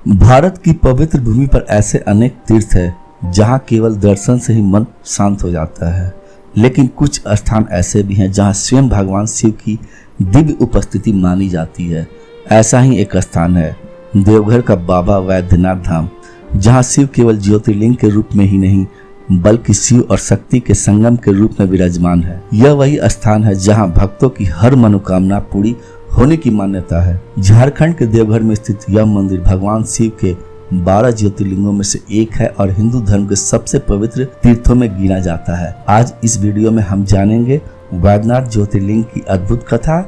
भारत की पवित्र भूमि पर ऐसे अनेक तीर्थ हैं जहां केवल दर्शन से ही मन शांत हो जाता है, लेकिन कुछ स्थान ऐसे भी हैं जहां स्वयं भगवान शिव की दिव्य उपस्थिति मानी जाती है। ऐसा ही एक स्थान है देवघर का बाबा वैद्यनाथ धाम, जहां शिव केवल ज्योतिर्लिंग के रूप में ही नहीं बल्कि शिव और शक्ति के संगम के रूप में विराजमान है। यह वही स्थान है जहां भक्तों की हर मनोकामना पूरी होने की मान्यता है। झारखंड के देवघर में स्थित यह मंदिर भगवान शिव के 12 ज्योतिर्लिंगों में से एक है और हिंदू धर्म के सबसे पवित्र तीर्थों में गिना जाता है। आज इस वीडियो में हम जानेंगे वैद्यनाथ ज्योतिर्लिंग की अद्भुत कथा,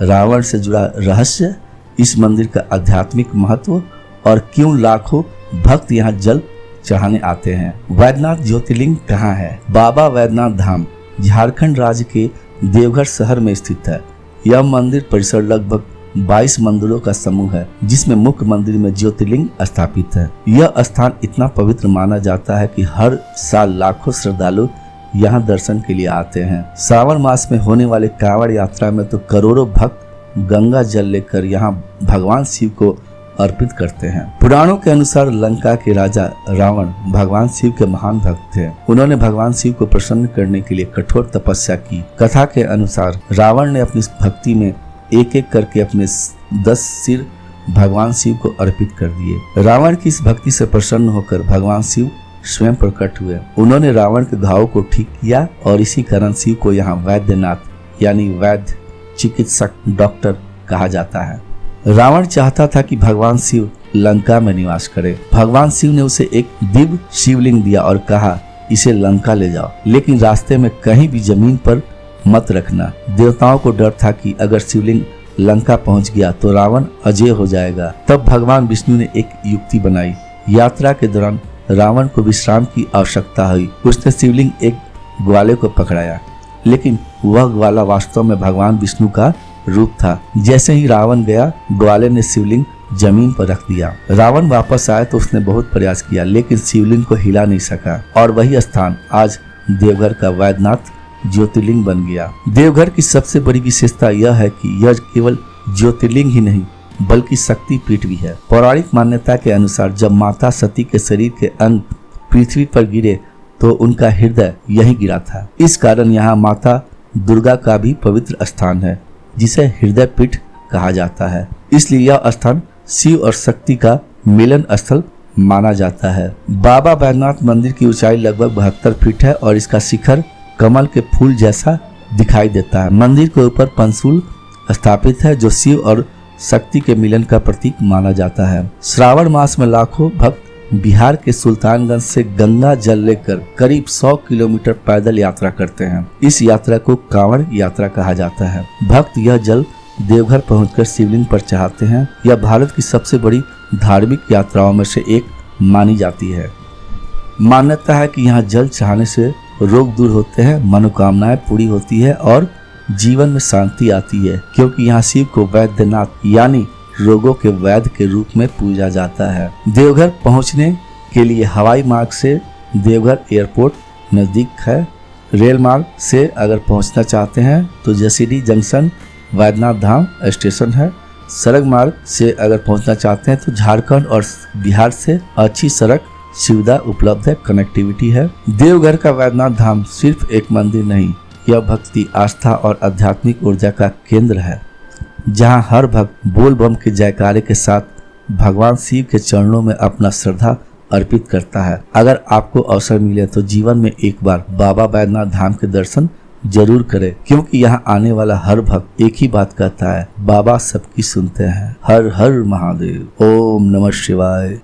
रावण से जुड़ा रहस्य, इस मंदिर का आध्यात्मिक महत्व और क्यों लाखों भक्त यहाँ जल चढ़ाने आते हैं। वैद्यनाथ ज्योतिर्लिंग कहाँ है? बाबा वैद्यनाथ धाम झारखंड राज्य के देवघर शहर में स्थित है। यह मंदिर परिसर लगभग 22 मंदिरों का समूह है, जिसमें मुख्य मंदिर में ज्योतिर्लिंग स्थापित है। यह स्थान इतना पवित्र माना जाता है कि हर साल लाखों श्रद्धालु यहाँ दर्शन के लिए आते हैं। श्रावण मास में होने वाले कांवड़ यात्रा में तो करोड़ों भक्त गंगा जल लेकर यहाँ भगवान शिव को अर्पित करते हैं। पुराणों के अनुसार लंका के राजा रावण भगवान शिव के महान भक्त थे। उन्होंने भगवान शिव को प्रसन्न करने के लिए कठोर तपस्या की। कथा के अनुसार रावण ने अपनी भक्ति में एक एक करके अपने 10 सिर भगवान शिव को अर्पित कर दिए। रावण की इस भक्ति से प्रसन्न होकर भगवान शिव स्वयं प्रकट हुए। उन्होंने रावण के घावों को ठीक किया और इसी कारण शिव को यहाँ वैद्यनाथ यानी वैद्य चिकित्सक डॉक्टर कहा जाता है। रावण चाहता था कि भगवान शिव लंका में निवास करे। भगवान शिव ने उसे एक दिव्य शिवलिंग दिया और कहा इसे लंका ले जाओ, लेकिन रास्ते में कहीं भी जमीन पर मत रखना। देवताओं को डर था कि अगर शिवलिंग लंका पहुंच गया तो रावण अजय हो जाएगा। तब भगवान विष्णु ने एक युक्ति बनाई। यात्रा के दौरान रावण को विश्राम की आवश्यकता हुई। उसने शिवलिंग एक ग्वाले को पकड़ाया, लेकिन वह ग्वाला वास्तव में भगवान विष्णु का रूप था। जैसे ही रावण गया, ग्वाले ने शिवलिंग जमीन पर रख दिया। रावण वापस आया तो उसने बहुत प्रयास किया, लेकिन शिवलिंग को हिला नहीं सका और वही स्थान आज देवघर का वैद्यनाथ ज्योतिर्लिंग बन गया। देवघर की सबसे बड़ी विशेषता यह है कि यह केवल ज्योतिर्लिंग ही नहीं बल्कि शक्ति पीठ भी है। पौराणिक मान्यता के अनुसार जब माता सती के शरीर के अंग पृथ्वी पर गिरे तो उनका हृदय यहीं गिरा था। इस कारण यहाँ माता दुर्गा का भी पवित्र स्थान है, जिसे हृदय पीठ कहा जाता है। इसलिए यह स्थान शिव और शक्ति का मिलन स्थल माना जाता है। बाबा वैद्यनाथ मंदिर की ऊंचाई लगभग 72 फीट है और इसका शिखर कमल के फूल जैसा दिखाई देता है। मंदिर के ऊपर पंसूल स्थापित है जो शिव और शक्ति के मिलन का प्रतीक माना जाता है। श्रावण मास में लाखों भक्त बिहार के सुल्तानगंज से गंगा जल लेकर करीब 100 किलोमीटर पैदल यात्रा करते हैं। इस यात्रा को कांवड़ यात्रा कहा जाता है। भक्त यह जल देवघर पहुंचकर शिवलिंग पर चढ़ाते हैं। यह भारत की सबसे बड़ी धार्मिक यात्राओं में से एक मानी जाती है। मान्यता है कि यहाँ जल चढ़ाने से रोग दूर होते हैं, मनोकामनाएं पूरी होती है और जीवन में शांति आती है, क्योंकि यहाँ शिव को वैद्यनाथ यानी रोगों के वैद्य के रूप में पूजा जाता है। देवघर पहुंचने के लिए हवाई मार्ग से देवघर एयरपोर्ट नजदीक है। रेल मार्ग से अगर पहुंचना चाहते हैं तो जसीडीह जंक्शन वैद्यनाथ धाम स्टेशन है। सड़क मार्ग से अगर पहुंचना चाहते हैं तो झारखंड और बिहार से अच्छी सड़क सुविधा उपलब्ध है, कनेक्टिविटी है। देवघर का वैद्यनाथ धाम सिर्फ एक मंदिर नहीं, यह भक्ति, आस्था और आध्यात्मिक ऊर्जा का केंद्र है, जहां हर भक्त बोल बम के जयकारे के साथ भगवान शिव के चरणों में अपना श्रद्धा अर्पित करता है। अगर आपको अवसर मिले तो जीवन में एक बार बाबा वैद्यनाथ धाम के दर्शन जरूर करें, क्योंकि यहाँ आने वाला हर भक्त एक ही बात कहता है, बाबा सबकी सुनते हैं। हर हर महादेव। ओम नमः शिवाय।